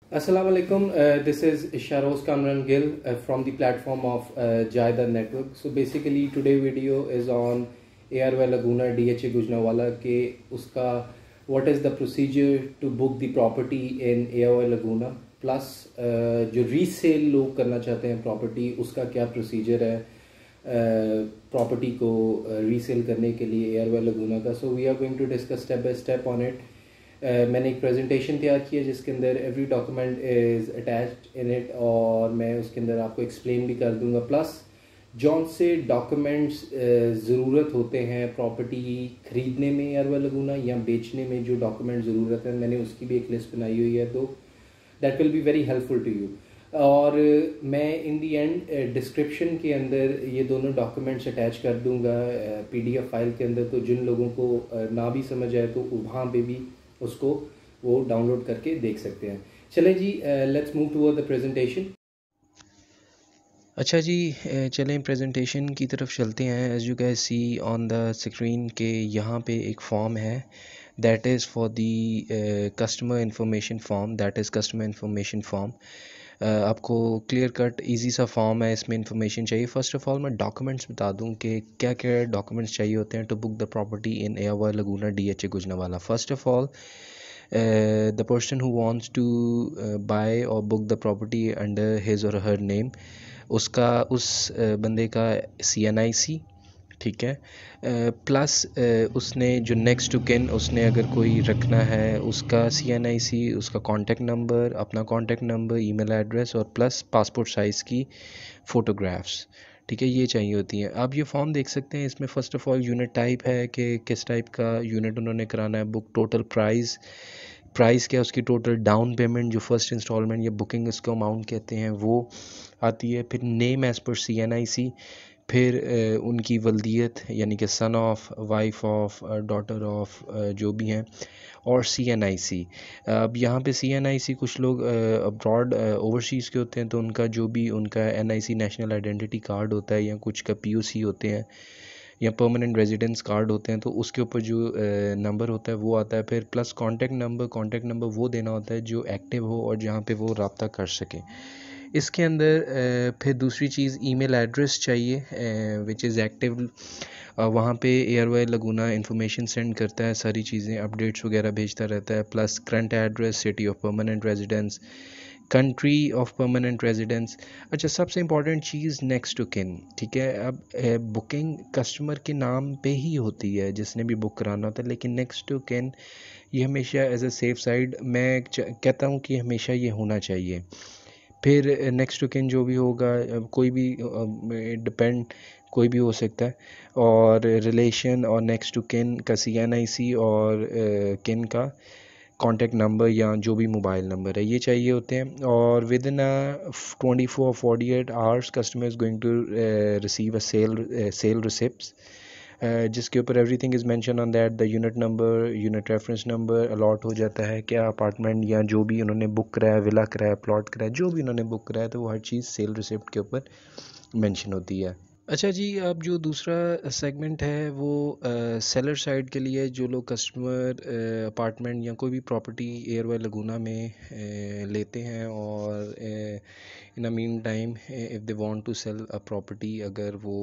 Assalamu alaikum. This is Sharoz Kamran Gill from the platform of Jaida Network. So basically today video is on ARY Laguna DHA Gujranwala के उसका what is the procedure to book the property in ARY Laguna plus जो resale लोग करना चाहते हैं property उसका क्या procedure है property को resale करने के लिए ARY Laguna का. So we are going to discuss step by step on it. मैंने एक प्रेजेंटेशन तैयार की है जिसके अंदर every document is attached in it और मैं उसके अंदर आपको एक्सप्लेन भी कर दूंगा. प्लस जौन से डॉक्यूमेंट्स ज़रूरत होते हैं प्रॉपर्टी ख़रीदने में ARY Laguna या बेचने में जो डॉक्यूमेंट ज़रूरत है मैंने उसकी भी एक लिस्ट बनाई हुई है, तो that will be very helpful to you. और मैं इन दी एंड डिस्क्रिप्शन के अंदर ये दोनों डॉक्यूमेंट्स अटैच कर दूंगा PDF फाइल के अंदर, तो जिन लोगों को ना भी समझ आए तो वहाँ पे भी उसको वो डाउनलोड करके देख सकते हैं. चलें जी, let's move toward the presentation. अच्छा जी, चलें प्रेजेंटेशन की तरफ चलते हैं. As you guys see on the screen के यहाँ पे एक फॉर्म है that is for the customer information form, that is customer information form. आपको क्लियर कट इजी सा फॉर्म है, इसमें इंफॉर्मेशन चाहिए. फ़र्स्ट ऑफ़ ऑल मैं डॉक्यूमेंट्स बता दूं कि क्या क्या डॉक्यूमेंट्स चाहिए होते हैं to book the property in ARY Laguna DHA Gujranwala. First of all the person who wants to buy or book the property under his or her name, उसका उस बंदे का CNIC, ठीक है, प्लस उसने जो नेक्स्ट टू किन उसने अगर कोई रखना है उसका CNIC, उसका कॉन्टेक्ट नंबर, अपना कॉन्टेक्ट नंबर, ईमेल एड्रेस और प्लस पासपोर्ट साइज़ की फ़ोटोग्राफ्स, ठीक है, ये चाहिए होती हैं. आप ये फॉर्म देख सकते हैं. इसमें first of all unit type है कि किस टाइप का यूनिट उन्होंने कराना है. बुक टोटल प्राइस क्या, उसकी टोटल डाउन पेमेंट जो फर्स्ट इंस्टॉलमेंट या बुकिंग इसको अमाउंट कहते हैं वो आती है. फिर नेम एज़ पर CNIC, फिर उनकी वल्दियत यानी कि son of, wife of, daughter of, जो भी हैं, और CNIC. अब यहाँ पे CNIC कुछ लोग अब्रॉड ओवरसीज़ के होते हैं तो उनका जो भी उनका NIC नेशनल आइडेंटिटी कार्ड होता है या कुछ का POC होते हैं या परमानेंट रेजिडेंस कार्ड होते हैं तो उसके ऊपर जो नंबर होता है वो आता है. फिर प्लस कॉन्टेक्ट नंबर वो देना होता है जो एक्टिव हो और जहाँ पे वो रब्ता कर सके. इसके अंदर फिर दूसरी चीज़ ईमेल एड्रेस चाहिए विच इज़ एक्टिव. वहाँ पे ARY Laguna इंफॉर्मेशन सेंड करता है, सारी चीज़ें अपडेट्स वगैरह भेजता रहता है. Plus current address, city of permanent residence, country of permanent residence. अच्छा, सबसे इम्पॉर्टेंट चीज़ नेक्स्ट टू किन, ठीक है. अब बुकिंग कस्टमर के नाम पे ही होती है जिसने भी बुक कराना होता है, लेकिन नेक्स्ट टू किन ये हमेशा एज अ सेफ साइड मैं कहता हूँ कि हमेशा ये होना चाहिए. फिर नेक्स्ट टू किन जो भी होगा कोई भी डिपेंड कोई भी हो सकता है, और रिलेशन और नेक्स्ट टू किन का CNIC और किन का कॉन्टेक्ट नंबर या जो भी मोबाइल नंबर है ये चाहिए होते हैं. और within 24-48 hours customer is going to receive a sale receipts जिसके ऊपर everything is mention on that. The unit number, unit reference number allot हो जाता है, क्या अपार्टमेंट या जो भी उन्होंने बुक कराया, विला कराया, प्लॉट कराया, जो भी उन्होंने बुक कराया, तो वो हर चीज़ सेल रिसिप्ट के ऊपर मेंशन होती है. अच्छा जी, अब जो दूसरा सेगमेंट है वो सेलर साइड के लिए, जो लोग कस्टमर अपार्टमेंट या कोई भी प्रॉपर्टी ARY Laguna में लेते हैं और in a mean time if they want to sell a property, अगर वो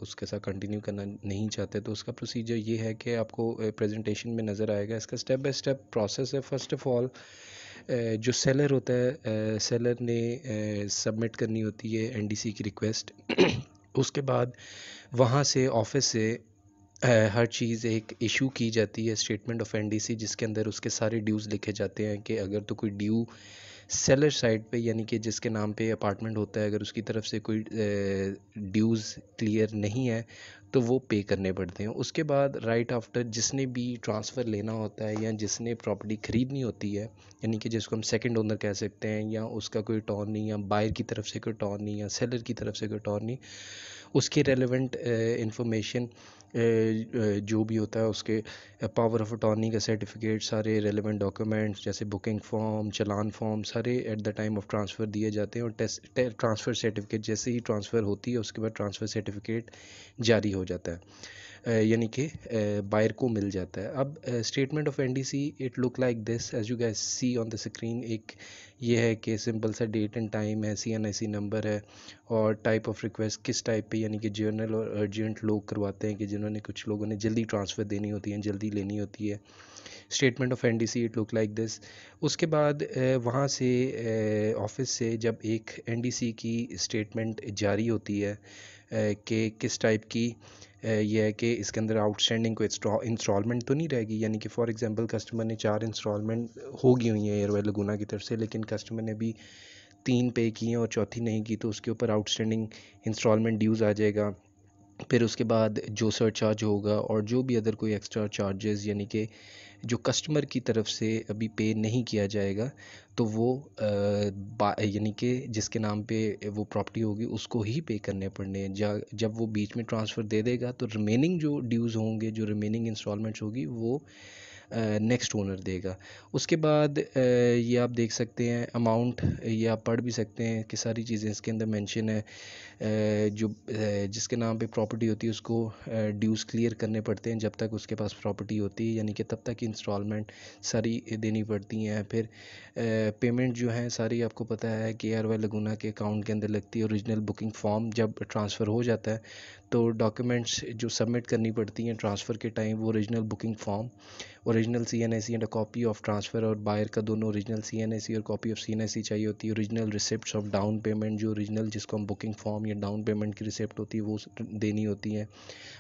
उसके साथ कंटिन्यू करना नहीं चाहते तो उसका प्रोसीजर ये है कि आपको प्रेजेंटेशन में नज़र आएगा. इसका स्टेप बाय स्टेप प्रोसेस है. फर्स्ट ऑफ़ ऑल जो सेलर होता है, सेलर ने सबमिट करनी होती है NDC की रिक्वेस्ट. उसके बाद वहाँ से ऑफिस से हर चीज़ एक इशू की जाती है, स्टेटमेंट ऑफ NDC, जिसके अंदर उसके सारे ड्यूज़ लिखे जाते हैं कि अगर तो कोई ड्यू सेलर साइड पे यानी कि जिसके नाम पे अपार्टमेंट होता है, अगर उसकी तरफ से कोई ड्यूज़ क्लियर नहीं है तो वो पे करने पड़ते हैं. उसके बाद राइट आफ्टर जिसने भी ट्रांसफ़र लेना होता है या जिसने प्रॉपर्टी ख़रीदनी होती है, यानी कि जिसको हम सेकंड ओनर कह सकते हैं, या उसका कोई टर्न नहीं, या बायर की तरफ से कोई टर्न नहीं, या सेलर की तरफ से कोई टर्न नहीं, उसकी रेलेवेंट इंफॉर्मेशन जो भी होता है उसके पावर ऑफ अटॉर्नी का सर्टिफिकेट, सारे रेलेवेंट डॉक्यूमेंट्स जैसे बुकिंग फॉर्म, चलान फॉर्म, सारे at the time of transfer दिए जाते हैं. और ट्रांसफ़र सर्टिफिकेट जैसे ही ट्रांसफ़र होती है उसके बाद ट्रांसफ़र सर्टिफिकेट जारी हो जाता है. यानी कि बायर को मिल जाता है। अब statement of NDC it look like this as you guys see on the screen. एक ये है कि सिंपल सा डेट एंड टाइम है, सीएनआईसी नंबर है, और टाइप ऑफ रिक्वेस्ट किस टाइप पे, यानी कि जर्नल और अर्जेंट लोग करवाते हैं कि जिन्होंने, कुछ लोगों ने जल्दी ट्रांसफ़र देनी होती है, जल्दी लेनी होती है। Statement of NDC it look like this. उसके बाद वहाँ से ऑफिस से जब एक एनडीसी की स्टेटमेंट जारी होती है कि किस टाइप की यह है कि इसके अंदर आउटस्टैंडिंग कोई इंस्टॉलमेंट तो नहीं रहेगी। यानी कि फॉर एग्जांपल कस्टमर ने 4 इंस्टॉलमेंट होगी हुई हैं एयरवेल लगूना की तरफ से, लेकिन कस्टमर ने भी 3 पे की हैं और चौथी नहीं की, तो उसके ऊपर आउटस्टैंडिंग इंस्टॉलमेंट ड्यूज़ आ जाएगा। फिर उसके बाद जो सरचार्ज होगा और जो भी अदर कोई एक्स्ट्रा चार्जेस, यानी कि जो कस्टमर की तरफ से अभी पे नहीं किया जाएगा, तो वो यानी कि जिसके नाम पे वो प्रॉपर्टी होगी उसको ही पे करने पड़ने हैं। जब वो बीच में ट्रांसफ़र दे देगा तो रिमेनिंग जो ड्यूज़ होंगे, जो रिमेनिंग इंस्टॉलमेंट्स होगी, वो नेक्स्ट ओनर देगा। उसके बाद ये आप देख सकते हैं अमाउंट, ये आप पढ़ भी सकते हैं कि सारी चीज़ें इसके अंदर मेंशन है। जिसके नाम पे प्रॉपर्टी होती है उसको ड्यूज़ क्लियर करने पड़ते हैं जब तक उसके पास प्रॉपर्टी होती है, यानी कि तब तक इंस्टॉलमेंट सारी देनी पड़ती हैं। फिर पेमेंट जो है सारी आपको पता है कि एयरवेल लगूना के अकाउंट के अंदर लगती है। ओरिजिनल बुकिंग फॉर्म जब ट्रांसफ़र हो जाता है तो डॉक्यूमेंट्स जो सबमिट करनी पड़ती हैं ट्रांसफ़र के टाइम, वो original booking form, original CNIC and a copy of transfer, और बायर का दोनों ओरिजिनल सीएनआईसी और कॉपी ऑफ सीएनआईसी चाहिए होती है। Original receipts of down payment, जो ओरिजिनल जिसको हम बुकिंग फॉर्म या डाउन पेमेंट की रिसिप्ट होती है वो देनी होती है।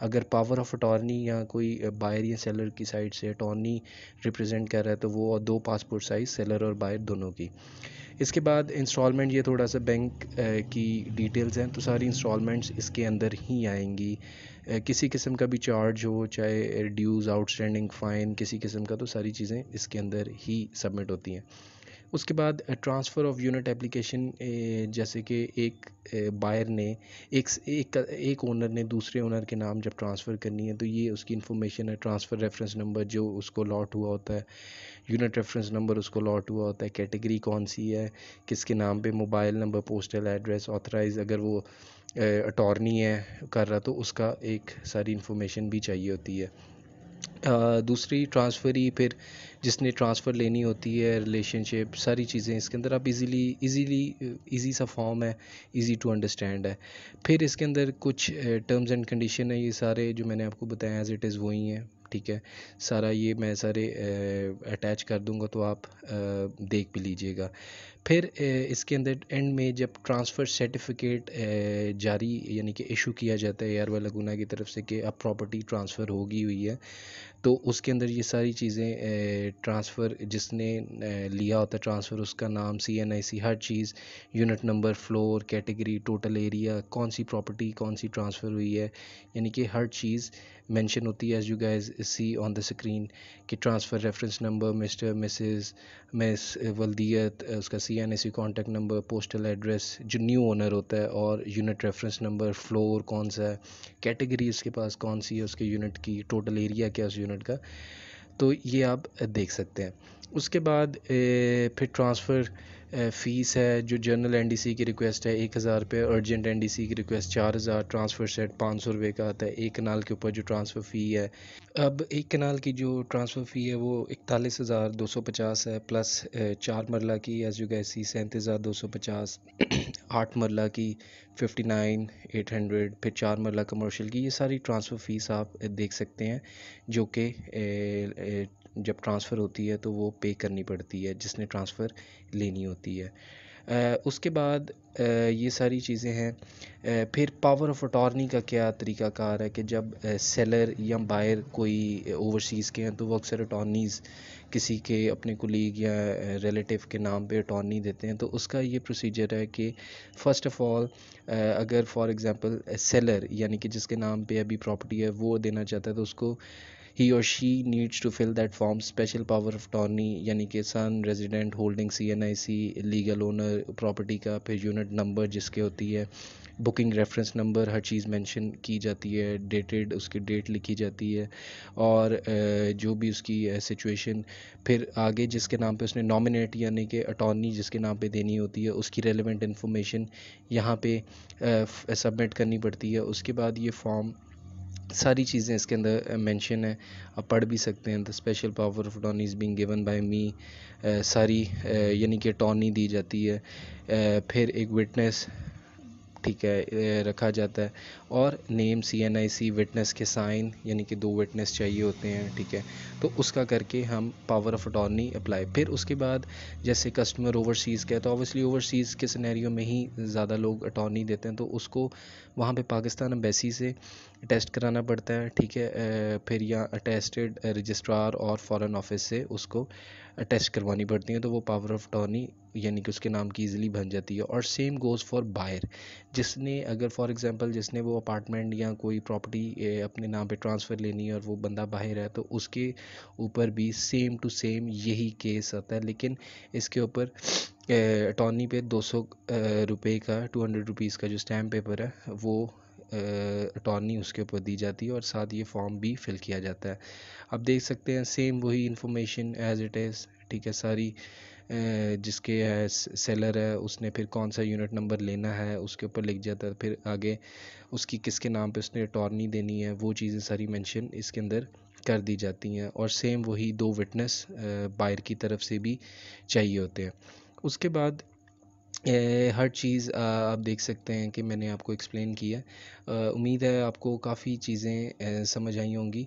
अगर पावर ऑफ अटॉर्नी या कोई बायर या सेलर की साइड से अटॉर्नी रिप्रेजेंट कर रहा है तो वो 2 पासपोर्ट साइज़ सेलर और बायर दोनों की। इसके बाद इंस्टॉलमेंट, ये थोड़ा सा बैंक की डिटेल्स हैं, तो सारी इंस्टॉलमेंट्स इसके अंदर ही आएंगी। किसी किस्म का भी चार्ज हो, चाहे ड्यूज़, आउटस्टैंडिंग फ़ाइन, किसी किस्म का, तो सारी चीज़ें इसके अंदर ही सबमिट होती हैं। उसके बाद ट्रांसफ़र ऑफ यूनिट एप्लीकेशन, जैसे कि एक बायर ने एक ओनर ने दूसरे ओनर के नाम जब ट्रांसफ़र करनी है तो ये उसकी इन्फॉर्मेशन है। ट्रांसफ़र रेफरेंस नंबर जो उसको लॉट हुआ होता है, यूनिट रेफरेंस नंबर उसको लॉट हुआ होता है, कैटेगरी कौन सी है, किसके नाम पे, mobile number, postal address, authorise, अगर वो अटॉर्नी है कर रहा तो उसका एक सारी इन्फॉर्मेशन भी चाहिए होती है। दूसरी ट्रांसफ़री, फिर जिसने ट्रांसफ़र लेनी होती है, रिलेशनशिप, सारी चीज़ें इसके अंदर आप इजी सा फॉर्म है, इजी टू अंडरस्टैंड है। फिर इसके अंदर कुछ टर्म्स एंड कंडीशन है, ये सारे जो मैंने आपको बताया एज इट इज़ वही हैं, ठीक है। सारा ये मैं सारे अटैच कर दूंगा तो आप देख भी लीजिएगा। फिर इसके अंदर एंड में जब ट्रांसफ़र सर्टिफिकेट जारी यानी कि इशू किया जाता है एयरवेल लगूना की तरफ से कि अब प्रॉपर्टी ट्रांसफ़र होगी हुई है, तो उसके अंदर ये सारी चीज़ें ट्रांसफ़र जिसने लिया होता है ट्रांसफ़र, उसका नाम, सीएनआईसी, हर चीज़, unit number, floor, category, total area, कौन सी प्रॉपर्टी कौन सी ट्रांसफ़र हुई है, यानी कि हर चीज़ मेंशन होती है। As you guys see on the screen कि transfer reference number, mister, miss वल्दियत, उसका CNIC contact number, postal address जो न्यू ओनर होता है, और यूनिट रेफरेंस नंबर, फ्लोर कौन सा है, कैटेगरी उसके पास कौन सी है उसके यूनिट की, टोटल एरिया क्या है उस यूनिट का, तो ये आप देख सकते हैं। उसके बाद फिर ट्रांसफ़र फ़ीस है। जो जनरल एनडीसी की रिक्वेस्ट है 1000 रुपये, अर्जेंट एनडीसी की रिक्वेस्ट 4000, ट्रांसफ़र सेट 500 रुपये का आता है। एक कनाल के ऊपर जो ट्रांसफ़र फ़ी है, अब एक कनाल की जो ट्रांसफ़र फ़ी है वो 41,250 है, प्लस 4 मरला की एज यू गैस सी 37,250, 8 मरला की 59,800, फिर 4 मरला कमर्शियल की, ये सारी ट्रांसफ़र फ़ीस आप देख सकते हैं जो कि जब ट्रांसफ़र होती है तो वो पे करनी पड़ती है जिसने ट्रांसफ़र लेनी होती है। उसके बाद ये सारी चीज़ें हैं। फिर पावर ऑफ अटॉर्नी का क्या तरीक़ाकार है कि जब सेलर या बायर कोई ओवरसीज़ के हैं तो वो अक्सर अटॉर्नीज़ किसी के अपने कुलीग या रिलेटिव के नाम पे अटॉर्नी देते हैं। तो उसका ये प्रोसीजर है कि फ़र्स्ट ऑफ़ ऑल अगर फॉर एग्ज़ाम्पल सेलर यानी कि जिसके नाम पे अभी प्रॉपर्टी है वो देना चाहता है तो उसको he or she needs to fill that form, special power of attorney यानी कि son, resident, holding CNIC, legal owner property का, फिर यूनिट नंबर जिसके होती है, बुकिंग रेफरेंस नंबर, हर चीज़ मेंशन की जाती है, डेटेड उसकी डेट लिखी जाती है, और जो भी उसकी सिचुएशन, फिर आगे जिसके नाम पे उसने नॉमिनेट यानी कि अटॉर्नी जिसके नाम पे देनी होती है उसकी रेलेवेंट इन्फॉर्मेशन यहाँ पे सबमिट करनी पड़ती है। उसके बाद ये फॉर्म सारी चीज़ें इसके अंदर मेंशन है, आप पढ़ भी सकते हैं। The special power of attorney is being given by me, सारी यानी कि अटॉर्नी दी जाती है। फिर एक विटनेस, ठीक है, रखा जाता है, और नेम CNIC, विटनेस के साइन, यानी कि 2 विटनेस चाहिए होते हैं, ठीक है। तो उसका करके हम पावर ऑफ अटॉर्नी अप्लाई। फिर उसके बाद जैसे कस्टमर ओवरसीज़ का है, तो ऑब्वियसली ओवरसीज़ के सिनेरियो में ही ज़्यादा लोग अटॉर्नी देते हैं, तो उसको वहाँ पे पाकिस्तान एम्बेसी से टेस्ट कराना पड़ता है, ठीक है। फिर यहाँ अटेस्टेड रजिस्ट्रार और फॉरेन ऑफिस से उसको टेस्ट करवानी पड़ती है, तो वो पावर ऑफ अटॉर्नी यानी कि उसके नाम की ईजिली बन जाती है। और सेम गोज़ फॉर बायर, जिसने अगर फॉर एग्जांपल जिसने वो अपार्टमेंट या कोई प्रॉपर्टी अपने नाम पे ट्रांसफ़र लेनी है और वो बंदा बाहर है, तो उसके ऊपर भी सेम टू सेम यही केस आता है। लेकिन इसके ऊपर अटॉर्नी पे 200 रुपये का, 200 रुपीज़ का जो स्टैम्प पेपर है वो अटॉर्नी उसके ऊपर दी जाती है, और साथ ये फॉर्म भी फिल किया जाता है। आप देख सकते हैं सेम वही इन्फॉर्मेशन एज इट इज़, ठीक है। सारी जिसके है सेलर है उसने फिर कौन सा यूनिट नंबर लेना है उसके ऊपर लिख जाता है, फिर आगे उसकी किसके नाम पे उसने अटॉर्नी देनी है, वो चीज़ें सारी मेंशन इसके अंदर कर दी जाती हैं। और सेम वही 2 विटनेस बायर की तरफ से भी चाहिए होते हैं। उसके बाद हर चीज़ आप देख सकते हैं कि मैंने आपको एक्सप्लेन किया। उम्मीद है आपको काफ़ी चीज़ें समझ आई होंगी,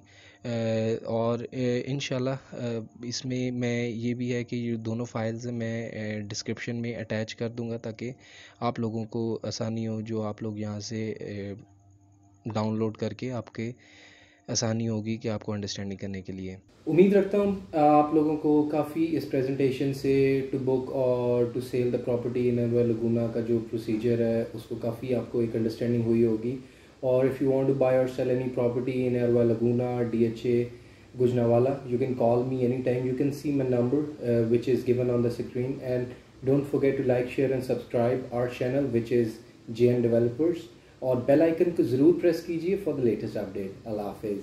और इंशाल्लाह इसमें मैं ये भी है कि ये दोनों फाइल्स मैं डिस्क्रिप्शन में अटैच कर दूंगा, ताकि आप लोगों को आसानी हो, जो आप लोग यहाँ से डाउनलोड करके आपके आसानी होगी कि आपको अंडरस्टैंडिंग करने के लिए। उम्मीद रखता हूँ आप लोगों को काफ़ी इस प्रेजेंटेशन से टू बुक और to sell the property in Arwa Laguna का जो प्रोसीजर है उसको काफ़ी आपको एक अंडरस्टैंडिंग हुई होगी। और if you want to buy और sell any property in Arwa Laguna DHA Gujranwala, you can call me anytime. You can see my number which is given on the screen, and don't forget to like, share and subscribe our channel which is JN Developers, और bell icon को ज़रूर press कीजिए for the latest update. अल्लाह हाफिज़।